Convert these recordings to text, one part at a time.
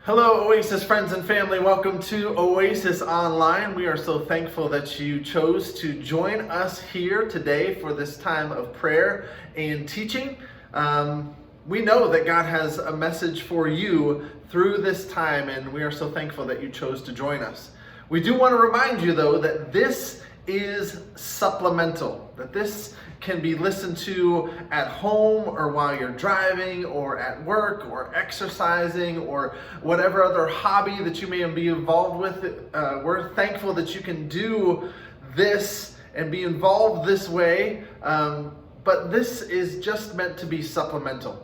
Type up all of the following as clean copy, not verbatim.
Hello, Oasis friends and family. Welcome to Oasis Online. We are so thankful that you chose to join us here today for this time of prayer and teaching. We know that God has a message for you through this time, and we are so thankful that you chose to join us. We do want to remind you, though, that this is supplemental, that this can be listened to at home or while you're driving or at work or exercising or whatever other hobby that you may be involved with. We're thankful that you can do this and be involved this way, but this is just meant to be supplemental.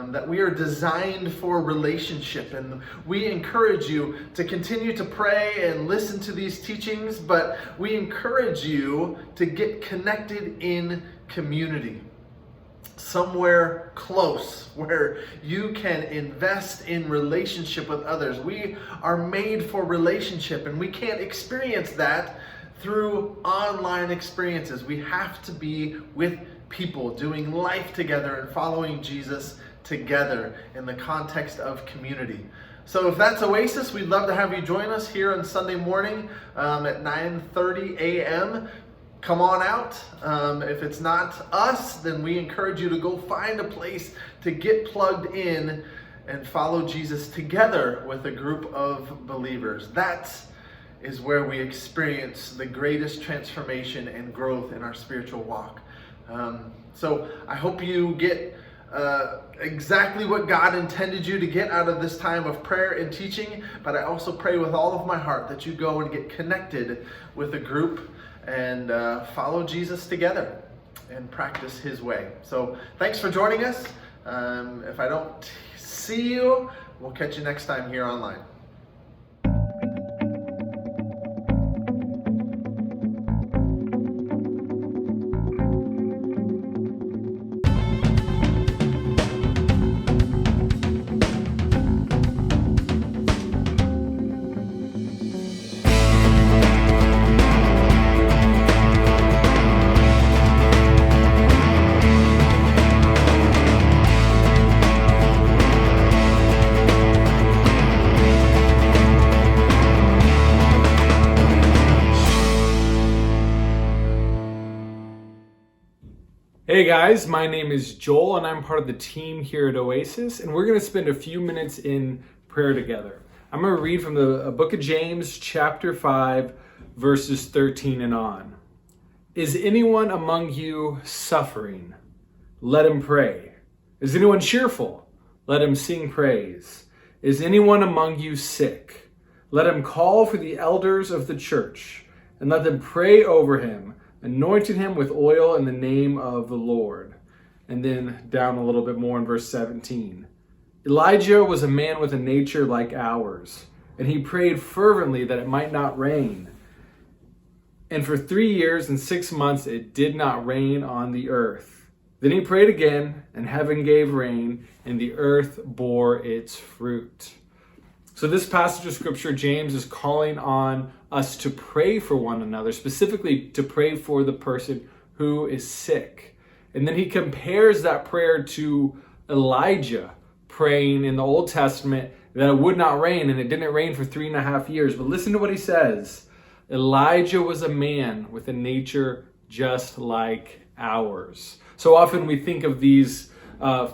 That we are designed for relationship, and we encourage you to continue to pray and listen to these teachings, but we encourage you to get connected in community, somewhere close where you can invest in relationship with others. We are made for relationship, and we can't experience that through online experiences. We have to be with people, doing life together and following Jesus together in the context of community. So if that's Oasis, we'd love to have you join us here on Sunday morning at 9:30 a.m. Come on out. If it's not us, then we encourage you to go find a place to get plugged in and follow Jesus together with a group of believers. That is where we experience the greatest transformation and growth in our spiritual walk. So I hope you get exactly what God intended you to get out of this time of prayer and teaching, but I also pray with all of my heart that you go and get connected with a group and follow Jesus together and practice His way. So thanks for joining us. If I don't see you, we'll catch you next time here online. Hey guys, my name is Joel and I'm part of the team here at Oasis, and we're going to spend a few minutes in prayer together. I'm going to read from the book of James, chapter 5, verses 13 and on. Is anyone among you suffering? Let him pray. Is anyone cheerful? Let him sing praise. Is anyone among you sick? Let him call for the elders of the church, and let them pray over him, anointed him with oil in the name of the Lord. And then down a little bit more in verse 17. Elijah was a man with a nature like ours, and he prayed fervently that it might not rain. And for 3 years and 6 months it did not rain on the earth. Then he prayed again, and heaven gave rain, and the earth bore its fruit. So this passage of scripture, James is calling on us to pray for one another, specifically to pray for the person who is sick. And then he compares that prayer to Elijah praying in the Old Testament that it would not rain, and it didn't rain for 3.5 years. But listen to what he says. Elijah was a man with a nature just like ours. So often we think of these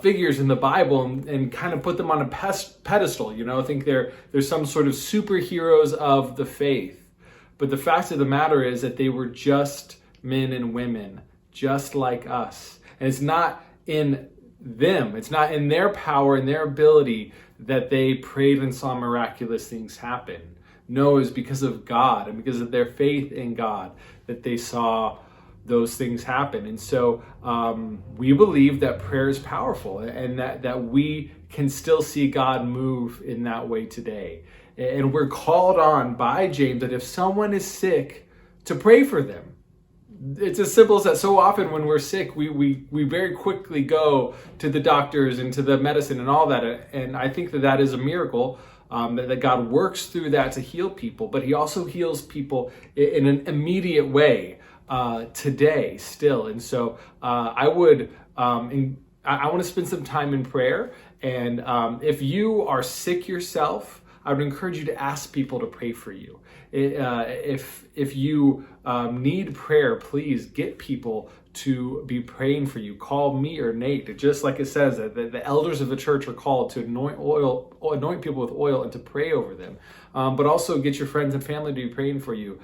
figures in the Bible and kind of put them on a pedestal, think they're some sort of superheroes of the faith. But the fact of the matter is that they were just men and women, just like us. And it's not in them, it's not in their power and their ability that they prayed and saw miraculous things happen. No, it was because of God and because of their faith in God that they saw those things happen. And so we believe that prayer is powerful and that we can still see God move in that way today. And we're called on by James that if someone is sick, to pray for them. It's as simple as that. So often when we're sick, we very quickly go to the doctors and to the medicine and all that. And I think that is a miracle, that God works through that to heal people. But He also heals people in an immediate way today still. And so I want to spend some time in prayer And if you are sick yourself, I would encourage you to ask people to pray for you. If you need prayer, please get people to be praying for you. Call me or Nate. Just like it says, that the elders of the church are called to anoint people with oil and to pray over them. But also get your friends and family to be praying for you.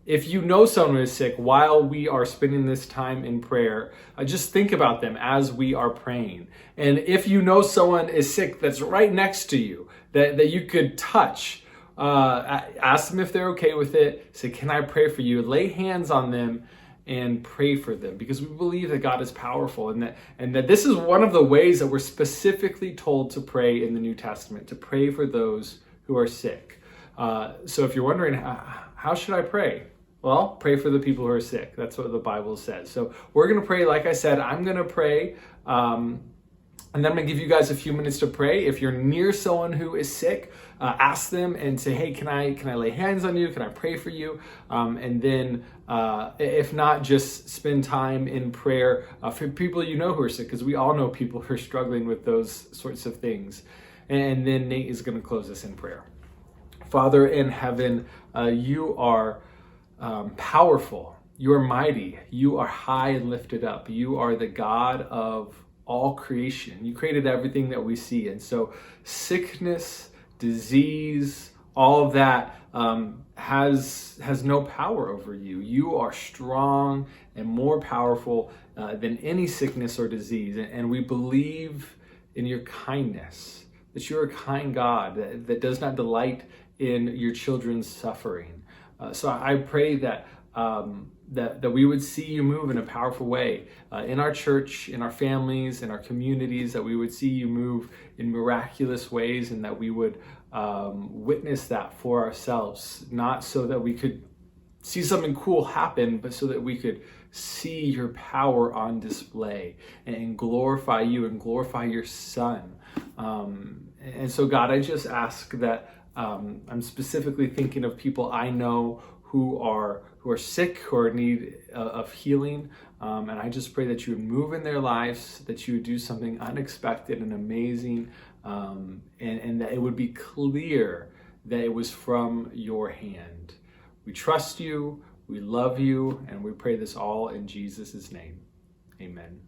If you know someone who is sick, while we are spending this time in prayer, just think about them as we are praying. And if you know someone is sick that's right next to you, that you could touch, ask them if they're okay with it. Say, can I pray for you? Lay hands on them and pray for them, because we believe that God is powerful, and that this is one of the ways that we're specifically told to pray in the New Testament, to pray for those who are sick. So if you're wondering, how should I pray? Well, pray for the people who are sick. That's what the Bible says. So we're going to pray. Like I said, I'm going to pray. And then I'm going to give you guys a few minutes to pray. If you're near someone who is sick, ask them and say, hey, can I lay hands on you? Can I pray for you? And then if not, just spend time in prayer for people you know who are sick, because we all know people who are struggling with those sorts of things. And then Nate is going to close us in prayer. Father in heaven, you are powerful. You are mighty. You are high and lifted up. You are the God of all creation. You created everything that we see. And so sickness, disease, all of that has no power over you. You are strong and more powerful than any sickness or disease. And we believe in your kindness, that you're a kind God that does not delight in your children's suffering. So I pray that that we would see you move in a powerful way in our church, in our families, in our communities, that we would see you move in miraculous ways, and that we would witness that for ourselves, not so that we could see something cool happen, but so that we could see your power on display and glorify you and glorify your Son. And so, God, I just ask that I'm specifically thinking of people I know who are sick, who are in need of healing. And I just pray that you would move in their lives, that you would do something unexpected and amazing, and that it would be clear that it was from your hand. We trust you, we love you, and we pray this all in Jesus' name. Amen.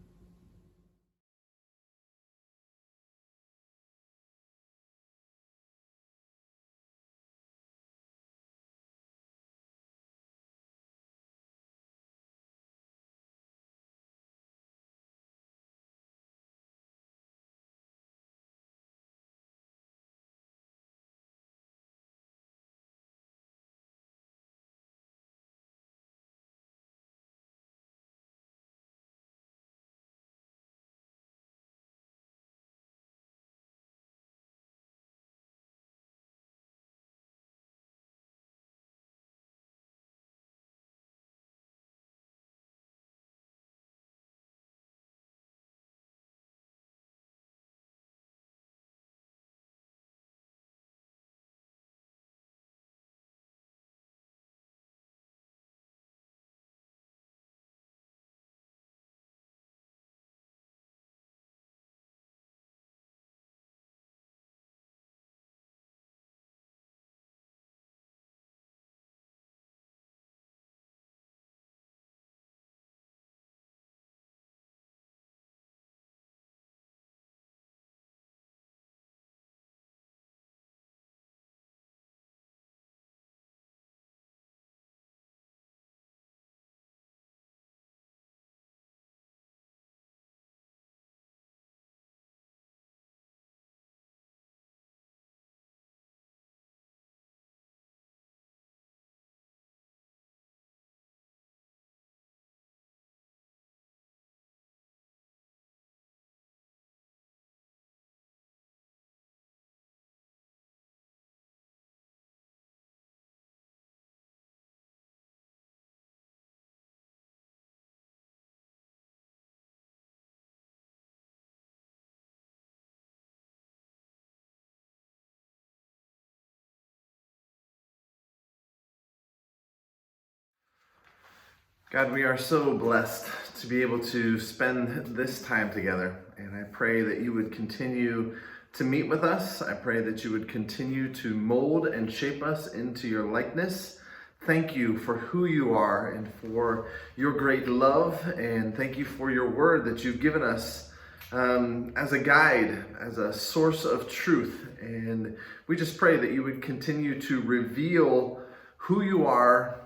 God, we are so blessed to be able to spend this time together. And I pray that you would continue to meet with us. I pray that you would continue to mold and shape us into your likeness. Thank you for who you are and for your great love. And thank you for your word that you've given us as a guide, as a source of truth. And we just pray that you would continue to reveal who you are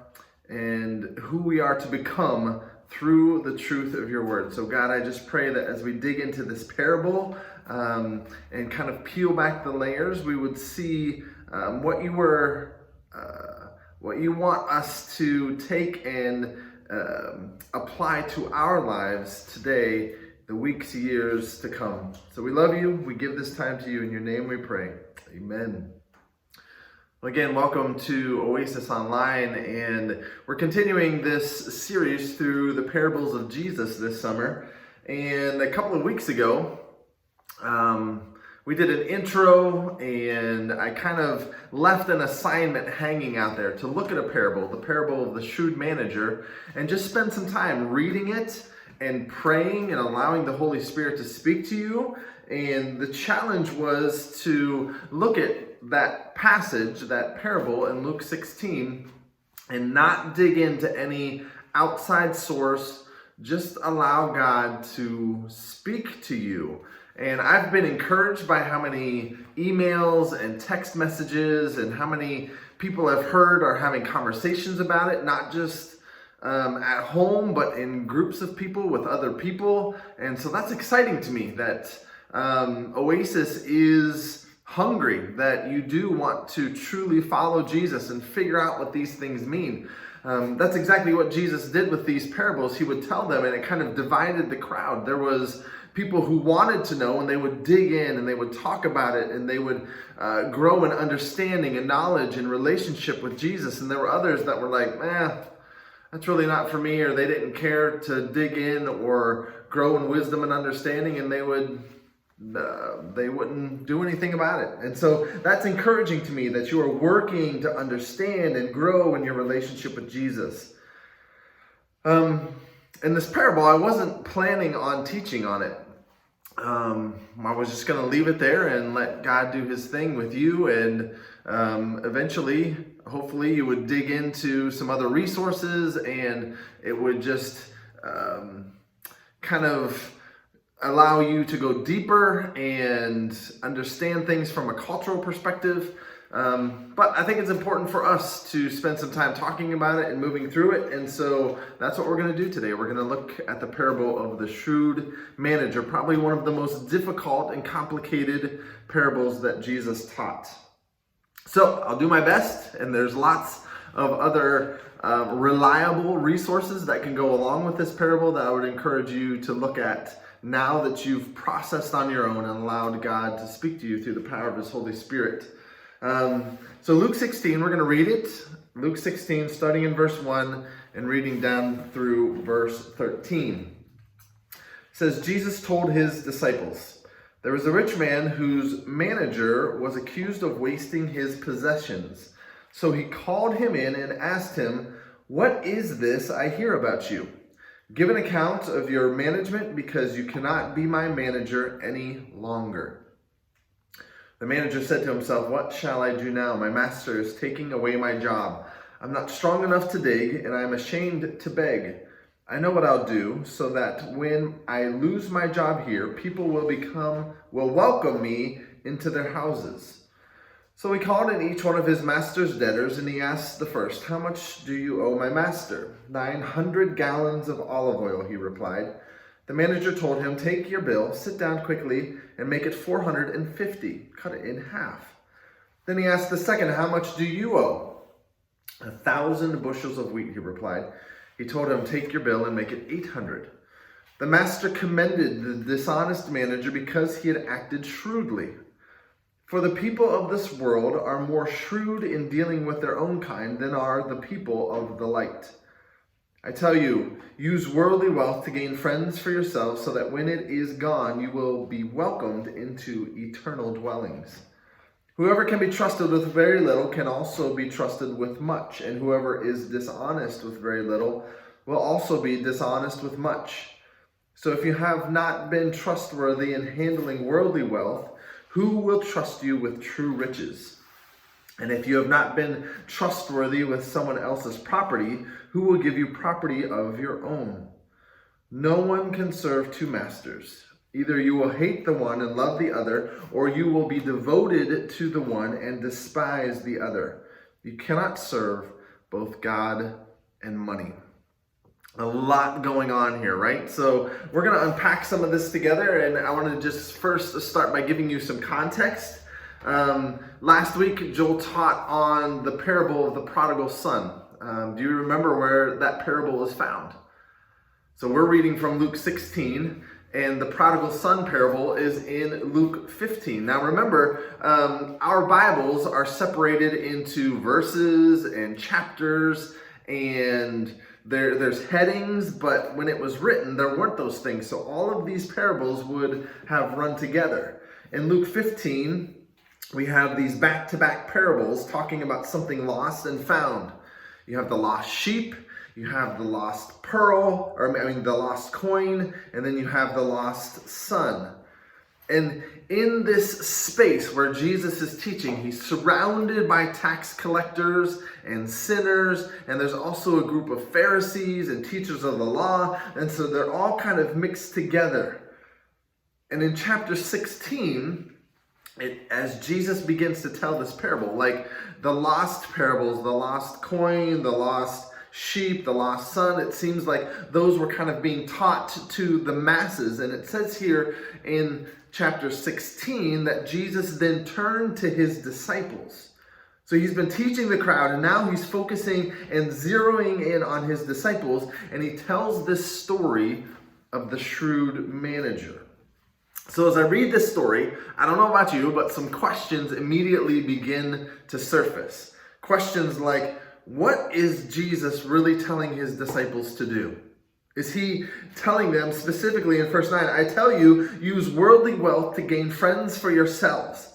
and who we are to become through the truth of your word. So God, I just pray that as we dig into this parable and kind of peel back the layers, we would see what you want us to take and apply to our lives today, the weeks, years to come. So we love you. We give this time to you. In your name we pray. Amen. Well, again, welcome to Oasis Online, and we're continuing this series through the parables of Jesus this summer. And a couple of weeks ago, we did an intro, and I kind of left an assignment hanging out there to look at a parable, the parable of the Shrewd Manager, and just spend some time reading it and praying and allowing the Holy Spirit to speak to you. And the challenge was to look at that passage, that parable in Luke 16, and not dig into any outside source, just allow God to speak to you. And I've been encouraged by how many emails and text messages and how many people I've heard are having conversations about it, not just at home, but in groups of people with other people. And so that's exciting to me that Oasis is hungry, that you do want to truly follow Jesus and figure out what these things mean. That's exactly what Jesus did with these parables. He would tell them, and it kind of divided the crowd. There was people who wanted to know, and they would dig in and they would talk about it, and they would grow in understanding and knowledge and relationship with Jesus. And there were others that were like, that's really not for me, or they didn't care to dig in or grow in wisdom and understanding, and they wouldn't do anything about it. And so that's encouraging to me that you are working to understand and grow in your relationship with Jesus. In this parable, I wasn't planning on teaching on it. I was just going to leave it there and let God do his thing with you, and eventually, hopefully, you would dig into some other resources, and it would just kind of allow you to go deeper and understand things from a cultural perspective. But I think it's important for us to spend some time talking about it and moving through it. And so that's what we're going to do today. We're going to look at the parable of the Shrewd Manager, probably one of the most difficult and complicated parables that Jesus taught. So I'll do my best, and there's lots of other reliable resources that can go along with this parable that I would encourage you to look at now that you've processed on your own and allowed God to speak to you through the power of his Holy Spirit. So Luke 16, we're going to read it. Luke 16, starting in verse 1 and reading down through verse 13. It says, Jesus told his disciples, "There was a rich man whose manager was accused of wasting his possessions. So he called him in and asked him, 'What is this I hear about you? Give an account of your management, because you cannot be my manager any longer.' The manager said to himself, 'What shall I do now? My master is taking away my job. I'm not strong enough to dig, and I am ashamed to beg. I know what I'll do, so that when I lose my job here, people will welcome me into their houses.' So he called in each one of his master's debtors, and he asked the first, 'How much do you owe my master?' 900 gallons of olive oil,' he replied. The manager told him, 'Take your bill, sit down quickly, and make it 450. Cut it in half.' Then he asked the second, 'How much do you owe?' 1,000 bushels of wheat,' he replied. He told him, 'Take your bill and make it 800. The master commended the dishonest manager because he had acted shrewdly. For the people of this world are more shrewd in dealing with their own kind than are the people of the light. I tell you, use worldly wealth to gain friends for yourselves, so that when it is gone, you will be welcomed into eternal dwellings. Whoever can be trusted with very little can also be trusted with much, and whoever is dishonest with very little will also be dishonest with much. So if you have not been trustworthy in handling worldly wealth, who will trust you with true riches? And if you have not been trustworthy with someone else's property, who will give you property of your own? No one can serve two masters. Either you will hate the one and love the other, or you will be devoted to the one and despise the other. You cannot serve both God and money. A lot going on here, right? So we're going to unpack some of this together, and I want to just first start by giving you some context. Last week, Joel taught on the parable of the Prodigal Son. Do you remember where that parable is found? So we're reading from Luke 16, and the Prodigal Son parable is in Luke 15. Now remember, our Bibles are separated into verses and chapters, and there's headings, but when it was written, there weren't those things. So all of these parables would have run together. In Luke 15, we have these back-to-back parables talking about something lost and found. You have the lost sheep, you have the lost pearl, the lost coin, and then you have the lost son. And in this space where Jesus is teaching, he's surrounded by tax collectors and sinners, and there's also a group of Pharisees and teachers of the law, and so they're all kind of mixed together. And in chapter 16, as Jesus begins to tell this parable, like the lost parables, the lost coin, the lost sheep, the lost son, it seems like those were kind of being taught to the masses. And it says here in chapter 16 that Jesus then turned to his disciples. So he's been teaching the crowd, and now he's focusing and zeroing in on his disciples, and he tells this story of the shrewd manager. So as I read this story, I don't know about you, but some questions immediately begin to surface. Questions like, what is Jesus really telling his disciples to do? Is he telling them specifically in verse 9, I tell you, use worldly wealth to gain friends for yourselves?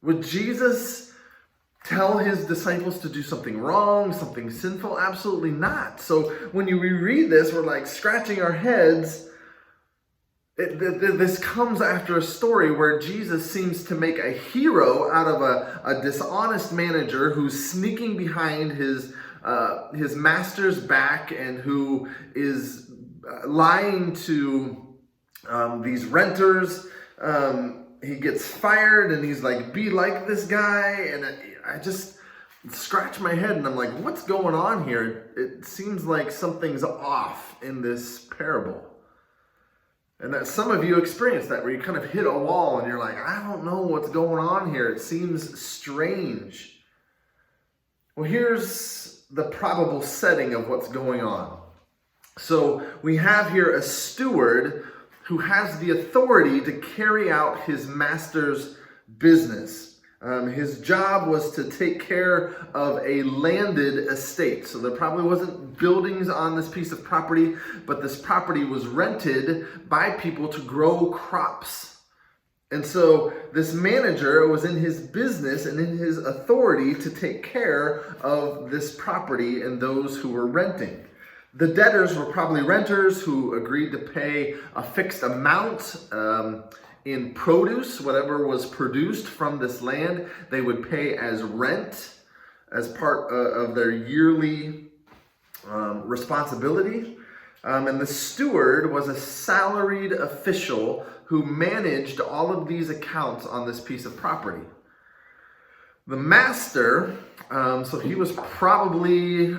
Would Jesus tell his disciples to do something wrong, something sinful? Absolutely not. So when you reread this, we're like scratching our heads. This comes after a story where Jesus seems to make a hero out of a dishonest manager who's sneaking behind his master's back and who is lying to these renters. He gets fired and he's like, be like this guy. And I just scratch my head and I'm like, what's going on here? It seems like something's off in this parable. And that some of you experience that, where you kind of hit a wall and you're like, I don't know what's going on here. It seems strange. Well, here's the probable setting of what's going on. So we have here a steward who has the authority to carry out his master's business. His job was to take care of a landed estate. So there probably wasn't buildings on this piece of property, but this property was rented by people to grow crops. And so this manager was in his business and in his authority to take care of this property and those who were renting. The debtors were probably renters who agreed to pay a fixed amount in produce, whatever was produced from this land, they would pay as rent as part of their yearly responsibility. And the steward was a salaried official who managed all of these accounts on this piece of property. The master, so he was probably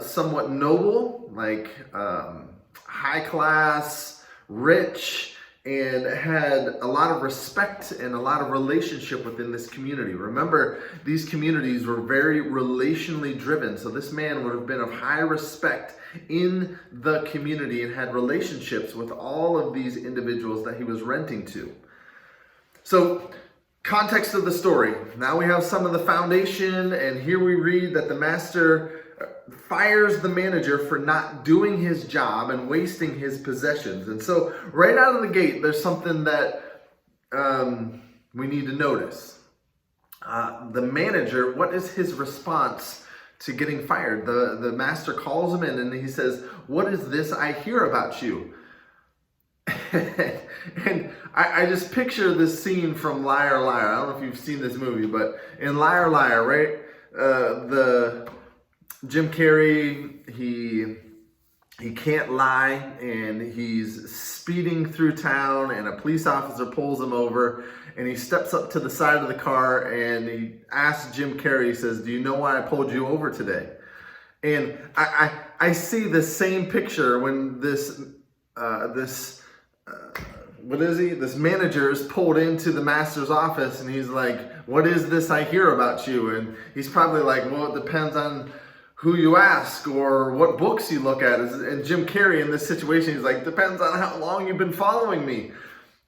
somewhat noble, like high class, rich, and had a lot of respect and a lot of relationship within this community. Remember, these communities were very relationally driven. So this man would have been of high respect in the community and had relationships with all of these individuals that he was renting to. So, context of the story. Now we have some of the foundation, and here we read that the master fires the manager for not doing his job and wasting his possessions. And so right out of the gate, there's something that we need to notice. The manager, what is his response to getting fired? The master calls him in and he says, what is this I hear about you? And I just picture this scene from Liar Liar. I don't know if you've seen this movie, but in Liar Liar, right? The Jim Carrey, he can't lie, and he's speeding through town, and a police officer pulls him over, and he steps up to the side of the car, and he asks Jim Carrey, he says, "Do you know why I pulled you over today?" And I see the same picture when this manager is pulled into the master's office, and he's like, "What is this I hear about you?" And he's probably like, "Well, it depends on who you ask or what books you look at." And Jim Carrey in this situation, he's like, "Depends on how long you've been following me."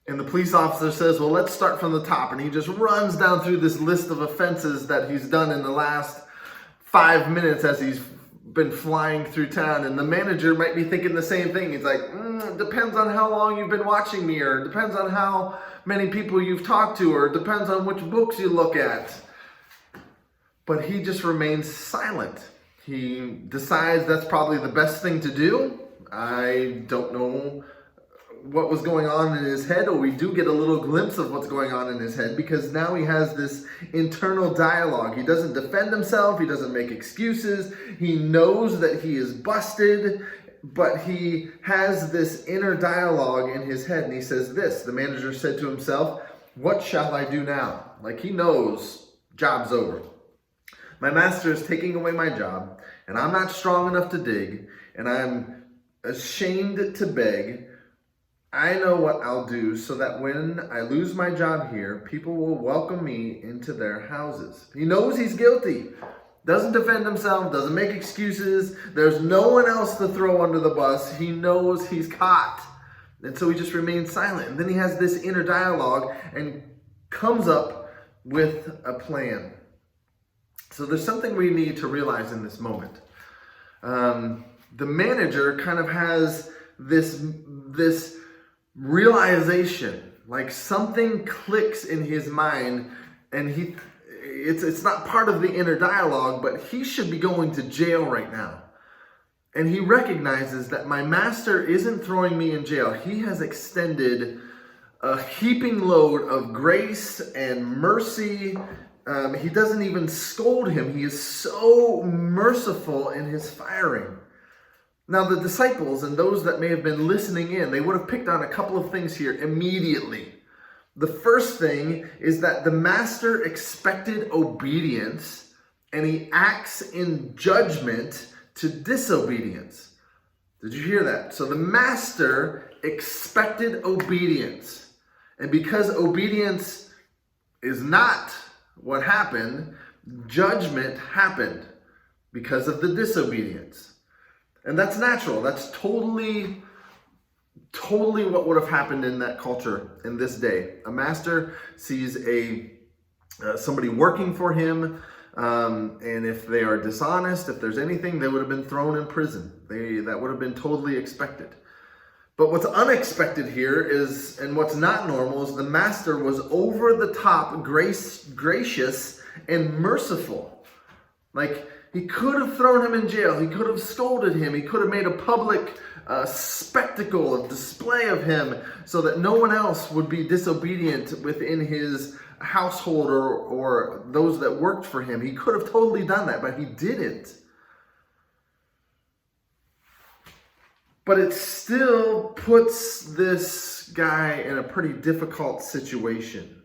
And the police officer says, "Well, let's start from the top." And he just runs down through this list of offenses that he's done in the last 5 minutes as he's been flying through town. And the manager might be thinking the same thing. He's like, "It depends on how long you've been watching me, or it depends on how many people you've talked to, or it depends on which books you look at." But he just remains silent. He decides that's probably the best thing to do. I don't know what was going on in his head, or we do get a little glimpse of what's going on in his head, because now he has this internal dialogue. He doesn't defend himself. He doesn't make excuses. He knows that he is busted, but he has this inner dialogue in his head, and he says this. The manager said to himself, "What shall I do now?" Like, he knows job's over. "My master is taking away my job, and I'm not strong enough to dig, and I'm ashamed to beg. I know what I'll do so that when I lose my job here, people will welcome me into their houses." He knows he's guilty. Doesn't defend himself, doesn't make excuses. There's no one else to throw under the bus. He knows he's caught. And so he just remains silent. And then he has this inner dialogue and comes up with a plan. So there's something we need to realize in this moment. The manager kind of has this realization, like something clicks in his mind, and it's not part of the inner dialogue, but he should be going to jail right now. And he recognizes that my master isn't throwing me in jail. He has extended a heaping load of grace and mercy. He doesn't even scold him. He is so merciful in his firing. Now, the disciples and those that may have been listening in, they would have picked on a couple of things here immediately. The first thing is that the master expected obedience, and he acts in judgment to disobedience. Did you hear that? So the master expected obedience. And because obedience is not what happened, judgment happened because of the disobedience. And that's natural. That's totally what would have happened in that culture in this day. A master sees somebody working for him, and if they are dishonest, if there's anything, they would have been thrown in prison. That would have been totally expected. But what's unexpected here is, and what's not normal, is the master was over the top gracious and merciful. Like, he could have thrown him in jail. He could have scolded him. He could have made a public spectacle, a display of him, so that no one else would be disobedient within his household or those that worked for him. He could have totally done that, but he didn't. But it still puts this guy in a pretty difficult situation.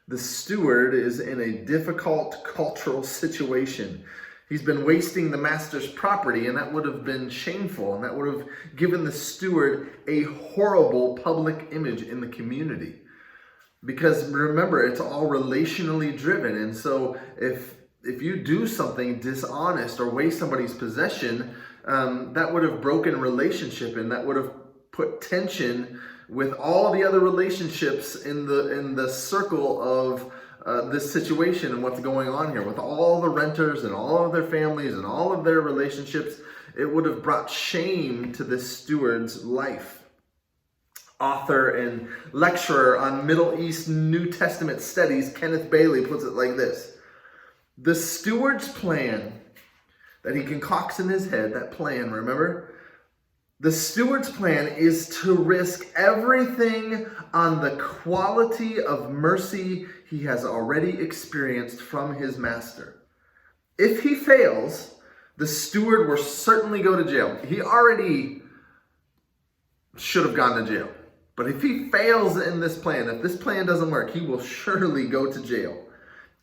The steward is in a difficult cultural situation. He's been wasting the master's property, and that would have been shameful, and that would have given the steward a horrible public image in the community. Because remember, it's all relationally driven, and so if you do something dishonest or waste somebody's possession, that would have broken relationship, and that would have put tension with all the other relationships in the circle of this situation and what's going on here. With all the renters and all of their families and all of their relationships, it would have brought shame to this steward's life. Author and lecturer on Middle East New Testament studies, Kenneth Bailey, puts it like this. The steward's plan that he concocts in his head, that plan, remember? The steward's plan is to risk everything on the quality of mercy he has already experienced from his master. If he fails, the steward will certainly go to jail. He already should have gone to jail. But if he fails in this plan, if this plan doesn't work, he will surely go to jail.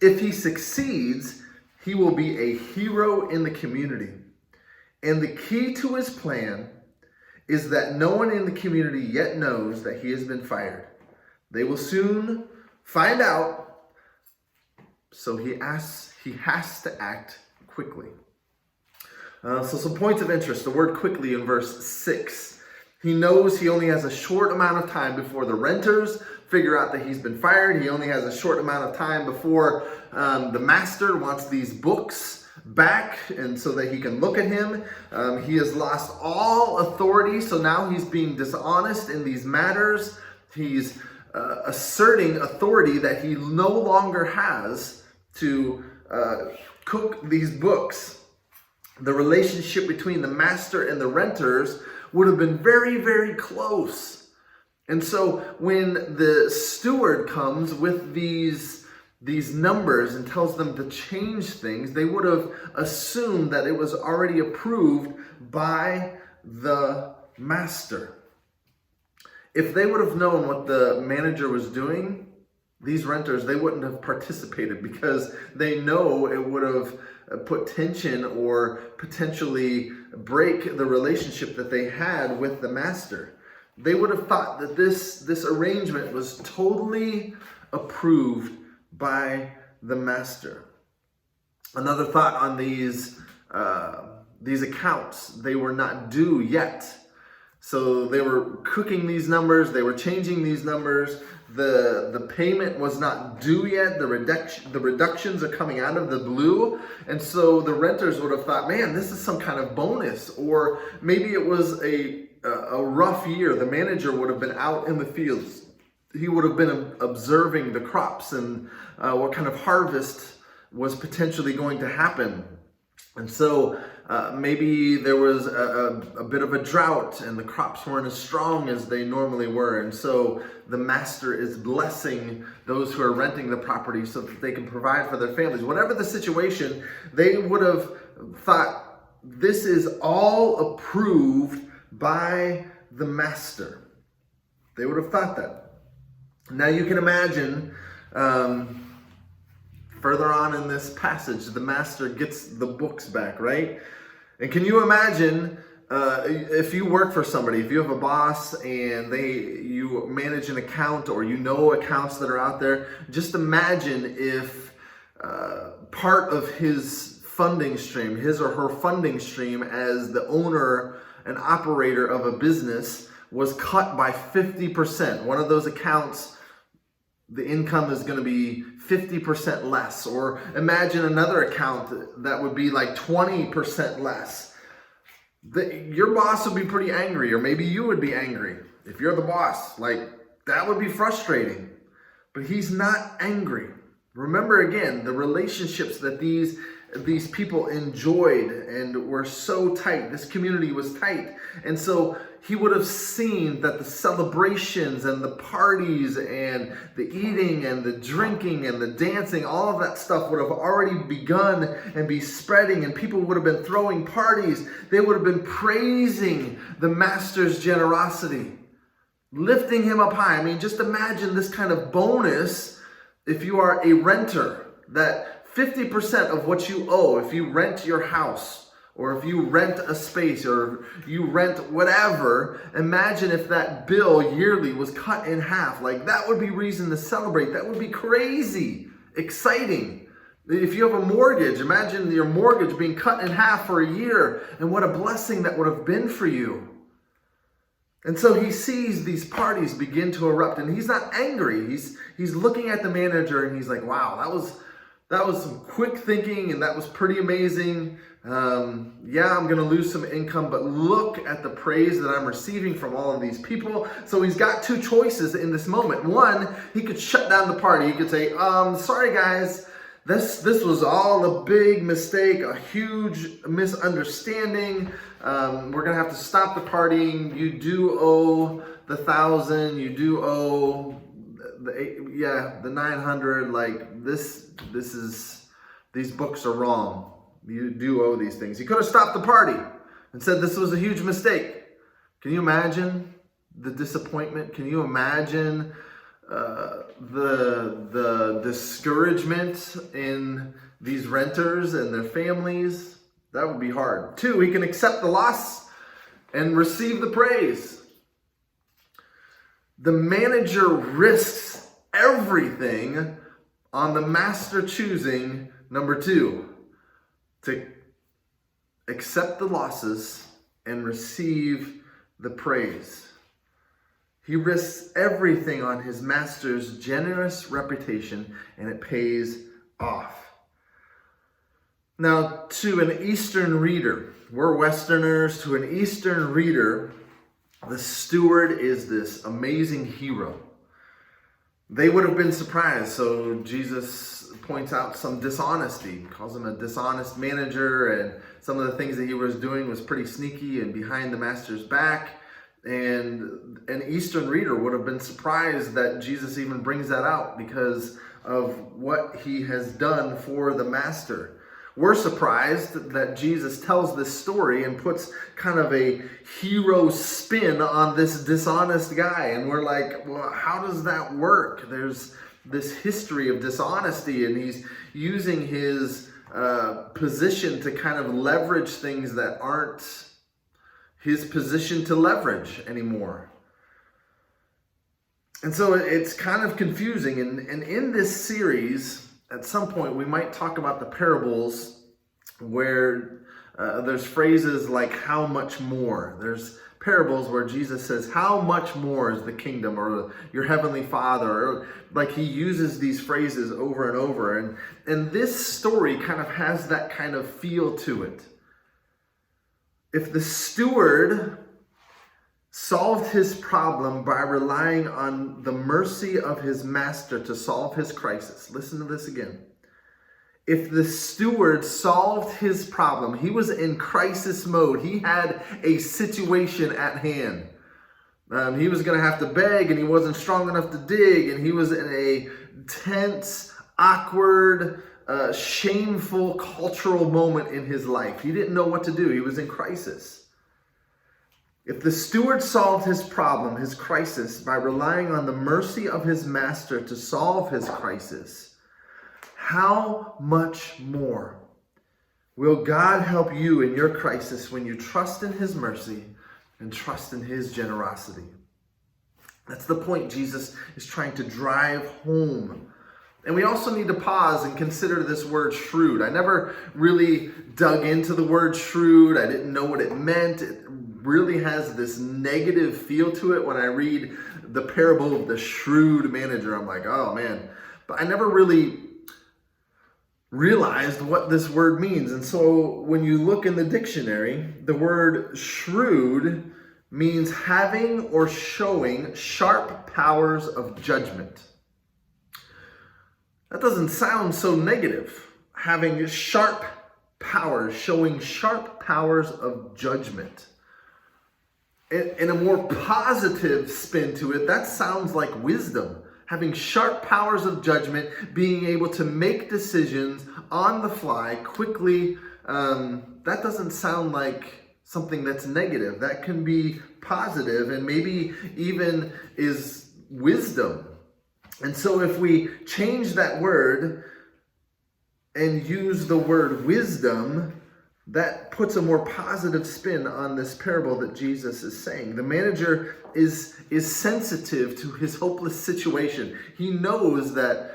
If he succeeds, he will be a hero in the community. And the key to his plan is that no one in the community yet knows that he has been fired. They will soon find out, so he has to act quickly. So some points of interest. The word quickly in verse 6. He knows he only has a short amount of time before the renters figure out that he's been fired. He only has a short amount of time before the master wants these books back, and so that he can look at him. He has lost all authority, so now he's being dishonest in these matters. He's asserting authority that he no longer has to cook these books. The relationship between the master and the renters would have been very, very close. And so when the steward comes with these numbers and tells them to change things, they would have assumed that it was already approved by the master. If they would have known what the manager was doing, these renters, they wouldn't have participated, because they know it would have put tension or potentially break the relationship that they had with the master. They would have thought that this arrangement was totally approved by the master. Another thought on these accounts: they were not due yet. So they were cooking these numbers, they were changing these numbers. The payment was not due yet. The reductions are coming out of the blue. And so the renters would have thought, man, this is some kind of bonus. Or maybe it was a rough year. The manager would have been out in the fields. He would have been observing the crops and what kind of harvest was potentially going to happen. And so maybe there was a bit of a drought and the crops weren't as strong as they normally were. And so the master is blessing those who are renting the property so that they can provide for their families. Whatever the situation, they would have thought, this is all approved by the master. They would have thought that. Now you can imagine, further on in this passage, the master gets the books back, right? And can you imagine if you work for somebody, if you have a boss and you manage an account, or you know accounts that are out there, just imagine if part of his funding stream, his or her funding stream as the owner and operator of a business, was cut by 50%. One of those accounts, the income is going to be 50% less. Or imagine another account that would be like 20% less. Your boss would be pretty angry, or maybe you would be angry if you're the boss. Like, that would be frustrating. But he's not angry. Remember again, the relationships that these people enjoyed and were so tight. This community was tight. And so he would have seen that the celebrations and the parties and the eating and the drinking and the dancing, all of that stuff would have already begun and be spreading, and people would have been throwing parties. They would have been praising the master's generosity, lifting him up high. I mean, just imagine this kind of bonus if you are a renter, that 50% of what you owe, if you rent your house, or if you rent a space, or you rent whatever, imagine if that bill yearly was cut in half. Like, that would be reason to celebrate. That would be crazy, exciting. If you have a mortgage, imagine your mortgage being cut in half for a year, and what a blessing that would have been for you. And so he sees these parties begin to erupt, and he's not angry. He's looking at the manager, and he's like, wow, that was some quick thinking, and that was pretty amazing. Yeah, I'm going to lose some income, but look at the praise that I'm receiving from all of these people. So he's got two choices in this moment. One, he could shut down the party. He could say, sorry guys, This was all a big mistake, a huge misunderstanding. We're going to have to stop the partying. You do owe the 1,000. You do owe the 900. Like this is, these books are wrong. You do owe these things. He could have stopped the party and said this was a huge mistake. Can you imagine the disappointment? Can you imagine the discouragement in these renters and their families? That would be hard. 2, he can accept the loss and receive the praise. The manager risks everything on the master choosing, number 2, to accept the losses and receive the praise. He risks everything on his master's generous reputation, and it pays off. Now, to an Eastern reader, we're Westerners, to an Eastern reader, the steward is this amazing hero. They would have been surprised. So Jesus points out some dishonesty, calls him a dishonest manager, and some of the things that he was doing was pretty sneaky and behind the master's back. And an Eastern reader would have been surprised that Jesus even brings that out because of what he has done for the master. We're surprised that Jesus tells this story and puts kind of a hero spin on this dishonest guy. And we're like, well, how does that work? There's this history of dishonesty, and he's using his position to kind of leverage things that aren't his position to leverage anymore. And so it's kind of confusing. And in this series, at some point, we might talk about the parables where there's phrases like how much more. There's parables where Jesus says, how much more is the kingdom, or your heavenly Father, or like he uses these phrases over and over. And this story kind of has that kind of feel to it. If the steward solved his problem by relying on the mercy of his master to solve his crisis, listen to this again. If the steward solved his problem, he was in crisis mode. He had a situation at hand. He was going to have to beg, and he wasn't strong enough to dig, and he was in a tense, awkward, shameful cultural moment in his life. He didn't know what to do. He was in crisis. If the steward solved his problem, his crisis, by relying on the mercy of his master to solve his crisis, how much more will God help you in your crisis when you trust in his mercy and trust in his generosity? That's the point Jesus is trying to drive home. And we also need to pause and consider this word shrewd. I never really dug into the word shrewd. I didn't know what it meant. It really has this negative feel to it. When I read the parable of the shrewd manager, I'm like, oh man. But I never really realized what this word means. And so when you look in the dictionary, the word shrewd means having or showing sharp powers of judgment. That doesn't sound so negative. Having sharp powers, showing sharp powers of judgment. In a more positive spin to it, that sounds like wisdom. Having sharp powers of judgment, being able to make decisions on the fly quickly, that doesn't sound like something that's negative. That can be positive and maybe even is wisdom. And so if we change that word and use the word wisdom, that puts a more positive spin on this parable that Jesus is saying. The manager is sensitive to his hopeless situation. He knows that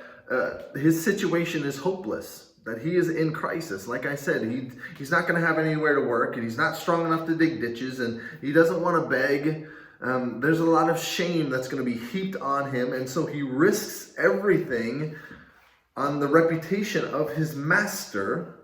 his situation is hopeless, that he is in crisis. Like I said, he's not going to have anywhere to work, and he's not strong enough to dig ditches, and he doesn't want to beg. There's a lot of shame that's going to be heaped on him, and so he risks everything on the reputation of his master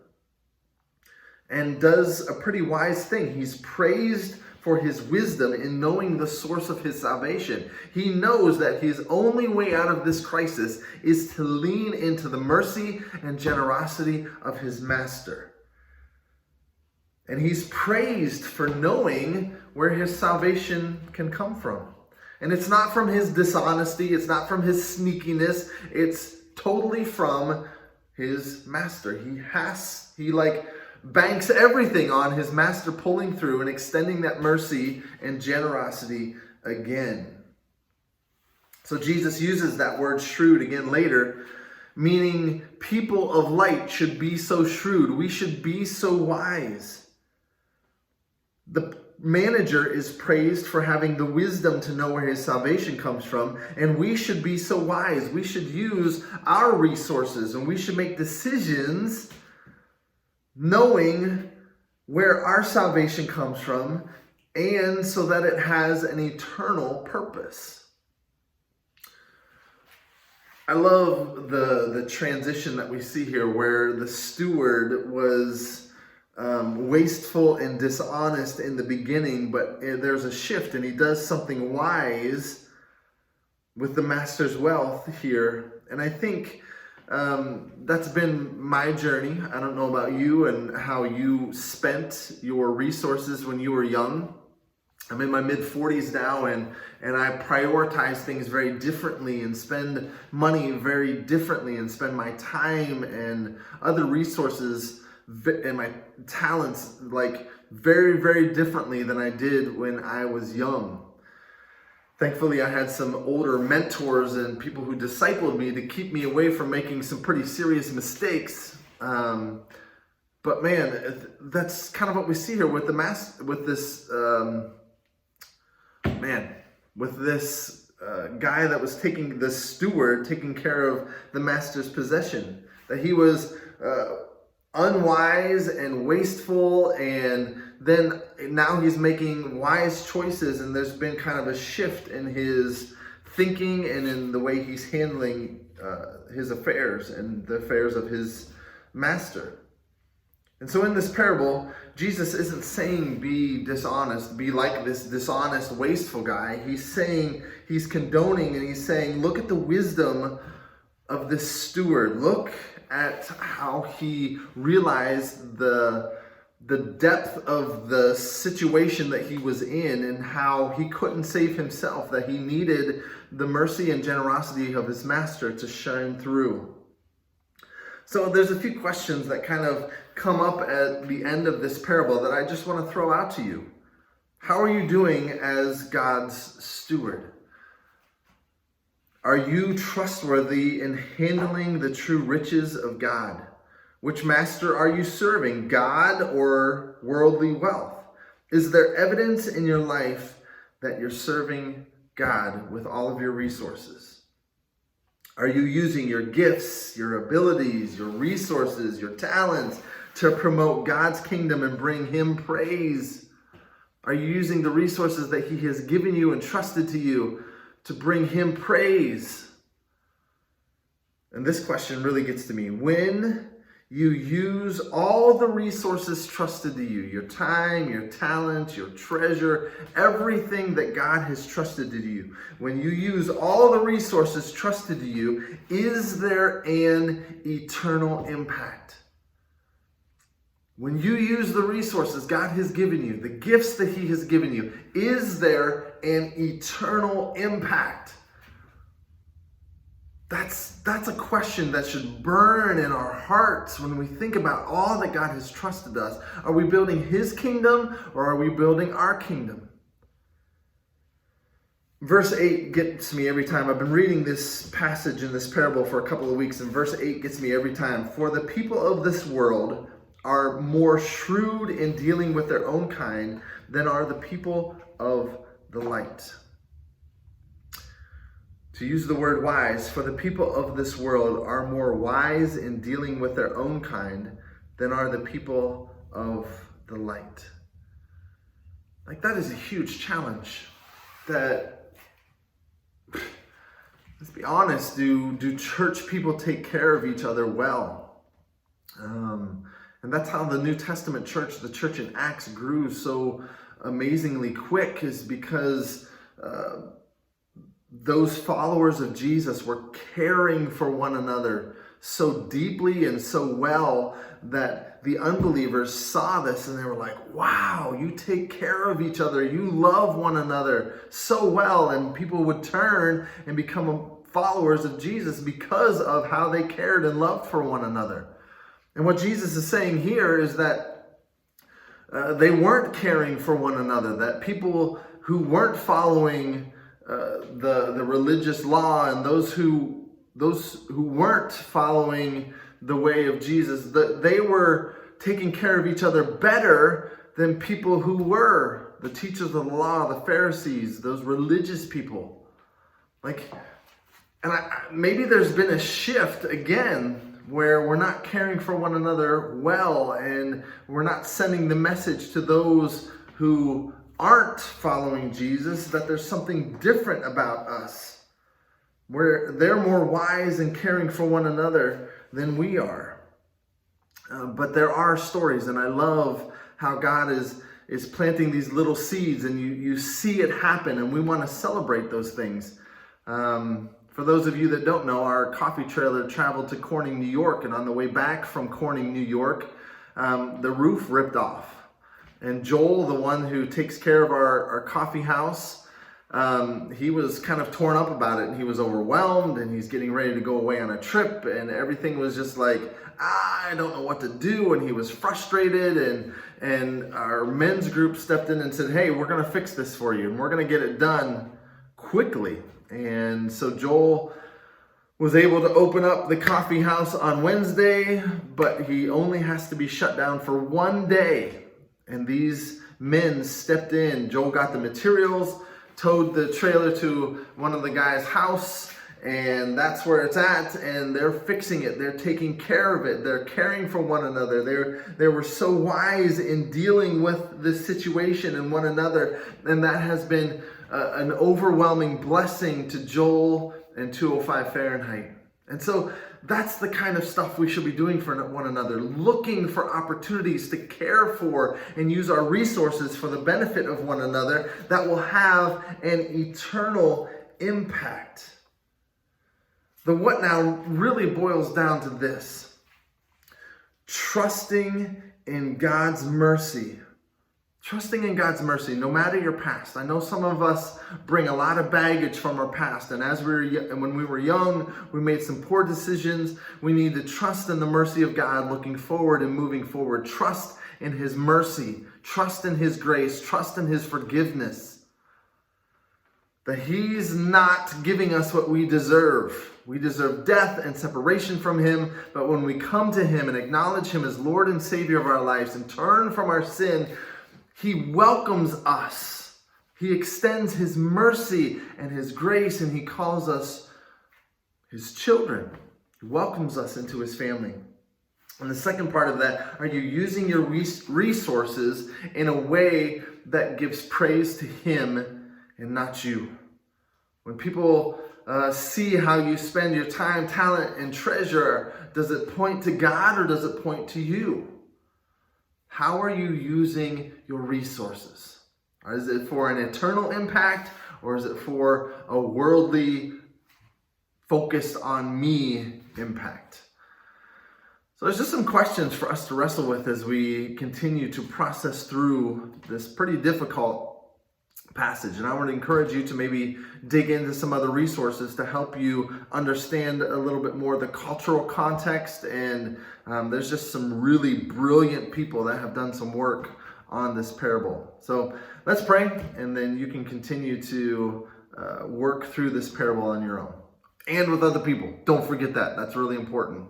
and does a pretty wise thing. He's praised for his wisdom in knowing the source of his salvation. He knows that his only way out of this crisis is to lean into the mercy and generosity of his master. And he's praised for knowing where his salvation can come from. And it's not from his dishonesty, it's not from his sneakiness, it's totally from his master. He banks everything on his master pulling through and extending that mercy and generosity again. So Jesus uses that word shrewd again later, meaning people of light should be so shrewd. We should be so wise. The manager is praised for having the wisdom to know where his salvation comes from, and we should be so wise. We should use our resources and we should make decisions knowing where our salvation comes from, and so that it has an eternal purpose. I love the transition that we see here where the steward was wasteful and dishonest in the beginning, but there's a shift and he does something wise with the master's wealth here. And I think that's been my journey. I don't know about you and how you spent your resources when you were young. I'm in my mid-40s now, and I prioritize things very differently and spend money very differently and spend my time and other resources and my talents very, very differently than I did when I was young. Thankfully, I had some older mentors and people who discipled me to keep me away from making some pretty serious mistakes. But man, that's kind of what we see here with this guy that was the steward taking care of the master's possession. That he was unwise and wasteful, and then now he's making wise choices, and there's been kind of a shift in his thinking and in the way he's handling his affairs and the affairs of his master. And so in this parable, Jesus isn't saying be dishonest, be like this dishonest, wasteful guy. He's condoning, and he's saying, look at the wisdom of this steward. Look at how he realized the depth of the situation that he was in and how he couldn't save himself, that he needed the mercy and generosity of his master to shine through. So there's a few questions that kind of come up at the end of this parable that I just want to throw out to you. How are you doing as God's steward? Are you trustworthy in handling the true riches of God? Which master are you serving, God or worldly wealth? Is there evidence in your life that you're serving God with all of your resources? Are you using your gifts, your abilities, your resources, your talents to promote God's kingdom and bring Him praise? Are you using the resources that He has given you and trusted to you to bring Him praise? And this question really gets to me. When you use all the resources trusted to you, your time, your talent, your treasure, everything that God has trusted to you, when you use all the resources trusted to you, is there an eternal impact? When you use the resources God has given you, the gifts that He has given you, is there an eternal impact? That's a question that should burn in our hearts when we think about all that God has trusted us. Are we building His kingdom or are we building our kingdom? Verse 8 gets me every time. I've been reading this passage in this parable for a couple of weeks, and verse 8 gets me every time. For the people of this world are more shrewd in dealing with their own kind than are the people of the light. To use the word wise, for the people of this world are more wise in dealing with their own kind than are the people of the light. That is a huge challenge. That, let's be honest, do church people take care of each other well? And that's how the New Testament church, the church in Acts, grew so amazingly quick is because those followers of Jesus were caring for one another so deeply and so well that the unbelievers saw this and they were like, wow, you take care of each other. You love one another so well. And people would turn and become followers of Jesus because of how they cared and loved for one another. And what Jesus is saying here is that they weren't caring for one another, that people who weren't following the religious law and those who weren't following the way of Jesus, that they were taking care of each other better than people who were the teachers of the law, the Pharisees, those religious people. Maybe there's been a shift again where we're not caring for one another well, and we're not sending the message to those who aren't following Jesus that there's something different about us, where they're more wise in caring for one another than we are. But there are stories, and I love how God is planting these little seeds, and you see it happen, and we want to celebrate those things. For those of you that don't know, our coffee trailer traveled to Corning, New York, and on the way back from Corning, New York, the roof ripped off. And Joel, the one who takes care of our coffee house, he was kind of torn up about it, and he was overwhelmed, and he's getting ready to go away on a trip, and everything was just like, I don't know what to do, and he was frustrated, and our men's group stepped in and said, hey, we're going to fix this for you, and we're going to get it done quickly. And so Joel was able to open up the coffee house on Wednesday, but he only has to be shut down for one day. And these men stepped in. Joel got the materials, towed the trailer to one of the guys' house, and that's where it's at, and they're fixing it. They're taking care of it. They're caring for one another. They were so wise in dealing with this situation and one another, and that has been an overwhelming blessing to Joel and 205 Fahrenheit. And so that's the kind of stuff we should be doing for one another, looking for opportunities to care for and use our resources for the benefit of one another that will have an eternal impact. The what now really boils down to this: trusting in God's mercy. Trusting in God's mercy, no matter your past. I know some of us bring a lot of baggage from our past, and when we were young, we made some poor decisions. We need to trust in the mercy of God, looking forward and moving forward. Trust in His mercy, trust in His grace, trust in His forgiveness. That He's not giving us what we deserve. We deserve death and separation from Him, but when we come to Him and acknowledge Him as Lord and Savior of our lives and turn from our sin, He welcomes us. He extends His mercy and His grace, and He calls us His children. He welcomes us into His family. And the second part of that, are you using your resources in a way that gives praise to Him and not you? When people see how you spend your time, talent, and treasure, does it point to God or does it point to you? How are you using your resources? Is it for an eternal impact, or is it for a worldly, focused on me impact? So there's just some questions for us to wrestle with as we continue to process through this pretty difficult passage. And I want to encourage you to maybe dig into some other resources to help you understand a little bit more the cultural context. And there's just some really brilliant people that have done some work on this parable. So let's pray, and then you can continue to work through this parable on your own and with other people. Don't forget that. That's really important.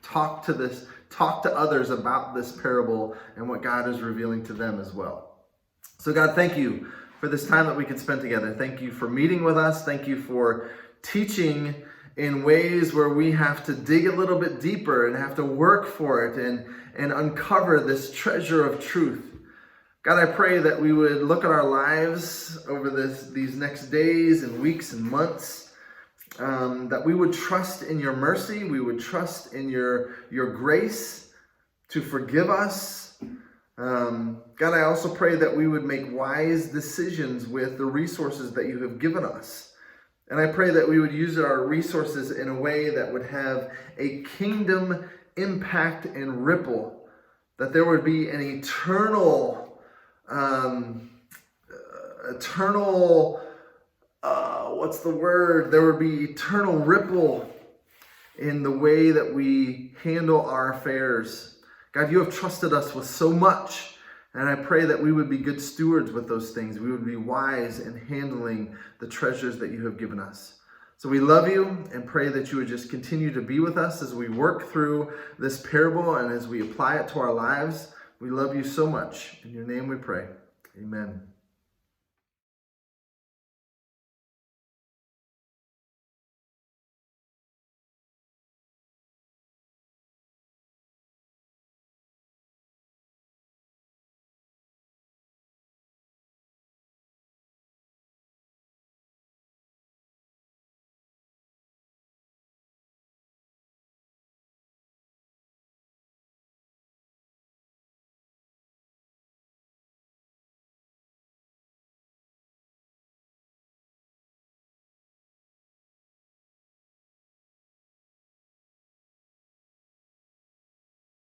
Talk to others about this parable and what God is revealing to them as well. So God, thank you for this time that we could spend together. Thank you for meeting with us. Thank you for teaching in ways where we have to dig a little bit deeper and have to work for it and uncover this treasure of truth. God, I pray that we would look at our lives over these next days and weeks and months, that we would trust in your mercy, we would trust in your grace to forgive us, God, I also pray that we would make wise decisions with the resources that you have given us. And I pray that we would use our resources in a way that would have a kingdom impact and ripple, that there would be an eternal, there would be eternal ripple in the way that we handle our affairs. God, you have trusted us with so much, and I pray that we would be good stewards with those things. We would be wise in handling the treasures that you have given us. So we love you and pray that you would just continue to be with us as we work through this parable and as we apply it to our lives. We love you so much. In your name we pray. Amen.